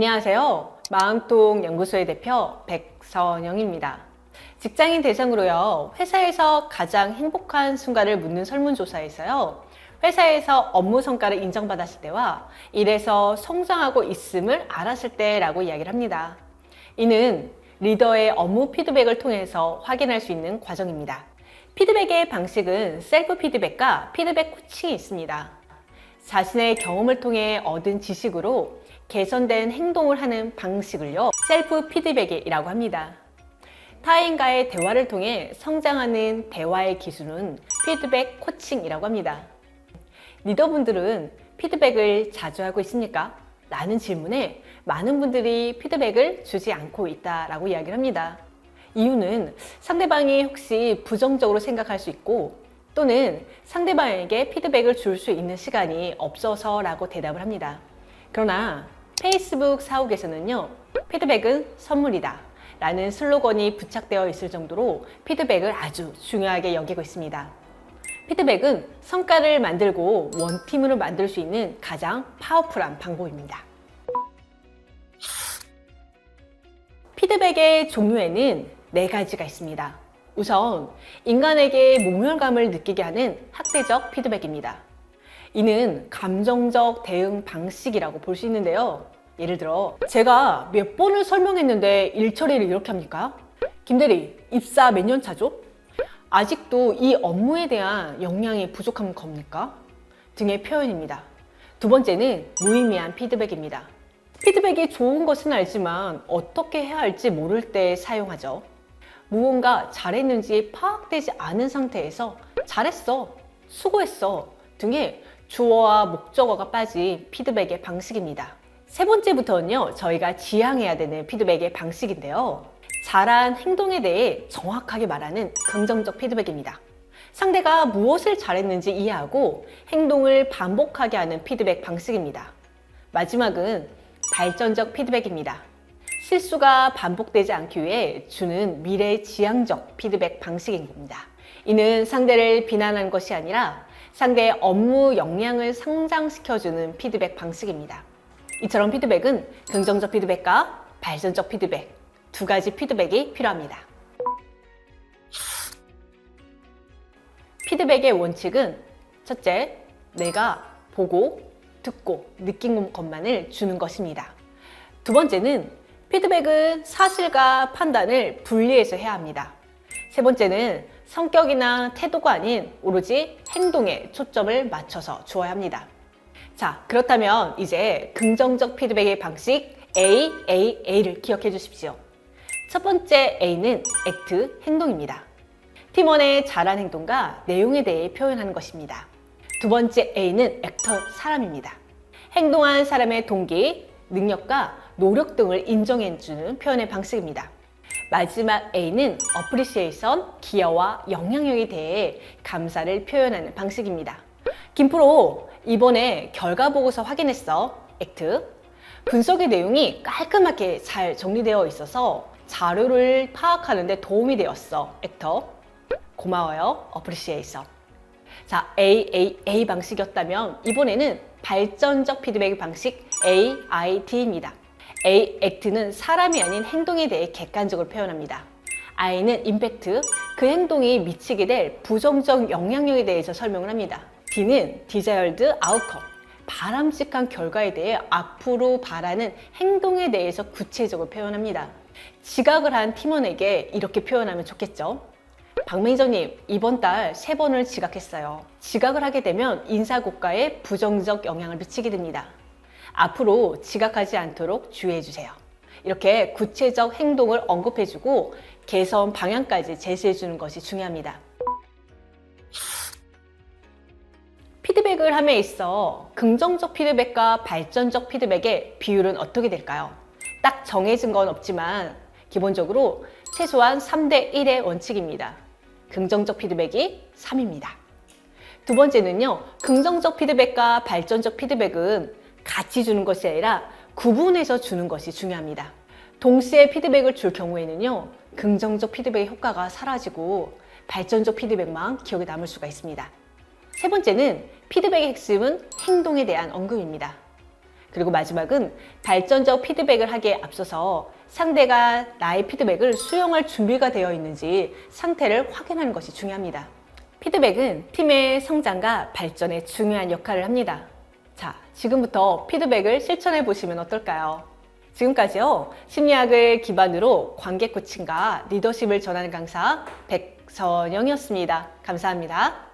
안녕하세요. 마음통 연구소의 대표 백선영입니다. 직장인 대상으로요, 회사에서 가장 행복한 순간을 묻는 설문조사에서요, 회사에서 업무 성과를 인정받았을 때와 일에서 성장하고 있음을 알았을 때라고 이야기를 합니다. 이는 리더의 업무 피드백을 통해서 확인할 수 있는 과정입니다. 피드백의 방식은 셀프 피드백과 피드백 코칭이 있습니다. 자신의 경험을 통해 얻은 지식으로 개선된 행동을 하는 방식을요, 셀프 피드백이라고 합니다. 타인과의 대화를 통해 성장하는 대화의 기술은 피드백 코칭이라고 합니다. 리더분들은 피드백을 자주 하고 있습니까? 라는 질문에 많은 분들이 피드백을 주지 않고 있다라고 이야기를 합니다. 이유는 상대방이 혹시 부정적으로 생각할 수 있고, 또는 상대방에게 피드백을 줄 수 있는 시간이 없어서라고 대답을 합니다. 그러나 페이스북 사옥에서는요, 피드백은 선물이다 라는 슬로건이 부착되어 있을 정도로 피드백을 아주 중요하게 여기고 있습니다. 피드백은 성과를 만들고 원팀으로 만들 수 있는 가장 파워풀한 방법입니다. 피드백의 종류에는 4가지가 있습니다. 우선 인간에게 모멸감을 느끼게 하는 학대적 피드백입니다. 이는 감정적 대응 방식이라고 볼 수 있는데요. 예를 들어, 제가 몇 번을 설명했는데 일 처리를 이렇게 합니까? 김대리, 입사 몇 년 차죠? 아직도 이 업무에 대한 역량이 부족한 겁니까? 등의 표현입니다. 두 번째는 무의미한 피드백입니다. 피드백이 좋은 것은 알지만 어떻게 해야 할지 모를 때 사용하죠. 무언가 잘했는지 파악되지 않은 상태에서 잘했어, 수고했어 등의 주어와 목적어가 빠진 피드백의 방식입니다. 세 번째부터는요, 저희가 지향해야 되는 피드백의 방식인데요. 잘한 행동에 대해 정확하게 말하는 긍정적 피드백입니다. 상대가 무엇을 잘했는지 이해하고 행동을 반복하게 하는 피드백 방식입니다. 마지막은 발전적 피드백입니다. 실수가 반복되지 않기 위해 주는 미래지향적 피드백 방식인 겁니다. 이는 상대를 비난하는 것이 아니라 상대의 업무 역량을 성장시켜주는 피드백 방식입니다. 이처럼 피드백은 긍정적 피드백과 발전적 피드백, 2가지 피드백이 필요합니다. 피드백의 원칙은 첫째, 내가 보고, 듣고, 느낀 것만을 주는 것입니다. 두 번째는 피드백은 사실과 판단을 분리해서 해야 합니다. 세 번째는 성격이나 태도가 아닌 오로지 행동에 초점을 맞춰서 주어야 합니다. 자, 그렇다면 이제 긍정적 피드백의 방식 AAA를 기억해 주십시오. 첫 번째 A는 액트, 행동입니다. 팀원의 잘한 행동과 내용에 대해 표현하는 것입니다. 두 번째 A는 액터, 사람입니다. 행동한 사람의 동기, 능력과 노력 등을 인정해주는 표현의 방식입니다. 마지막 A는 어프리시에이션, 기여와 영향력에 대해 감사를 표현하는 방식입니다. 김프로, 이번에 결과 보고서 확인했어. 액트. 분석의 내용이 깔끔하게 잘 정리되어 있어서 자료를 파악하는 데 도움이 되었어. 액터. 고마워요. 어프리시에이션. 자, AAA 방식이었다면 이번에는 발전적 피드백 방식 AIT입니다. A, 액트는 사람이 아닌 행동에 대해 객관적으로 표현합니다. I는 임팩트, 그 행동이 미치게 될 부정적 영향력에 대해서 설명을 합니다. D는 desired outcome, 바람직한 결과에 대해 앞으로 바라는 행동에 대해서 구체적으로 표현합니다. 지각을 한 팀원에게 이렇게 표현하면 좋겠죠. 박 매니저님, 이번 달 3번을 지각했어요. 지각을 하게 되면 인사고과에 부정적 영향을 미치게 됩니다. 앞으로 지각하지 않도록 주의해 주세요. 이렇게 구체적 행동을 언급해주고 개선 방향까지 제시해 주는 것이 중요합니다. 피드백을 함에 있어 긍정적 피드백과 발전적 피드백의 비율은 어떻게 될까요? 딱 정해진 건 없지만 기본적으로 최소한 3대1의 원칙입니다. 긍정적 피드백이 3입니다. 두 번째는요, 긍정적 피드백과 발전적 피드백은 같이 주는 것이 아니라 구분해서 주는 것이 중요합니다. 동시에 피드백을 줄 경우에는요, 긍정적 피드백의 효과가 사라지고 발전적 피드백만 기억에 남을 수가 있습니다. 세 번째는 피드백의 핵심은 행동에 대한 언급입니다. 그리고 마지막은 발전적 피드백을 하기에 앞서서 상대가 나의 피드백을 수용할 준비가 되어 있는지 상태를 확인하는 것이 중요합니다. 피드백은 팀의 성장과 발전에 중요한 역할을 합니다. 자, 지금부터 피드백을 실천해 보시면 어떨까요? 지금까지요, 심리학을 기반으로 관계 코칭과 리더십을 전하는 강사 백선영이었습니다. 감사합니다.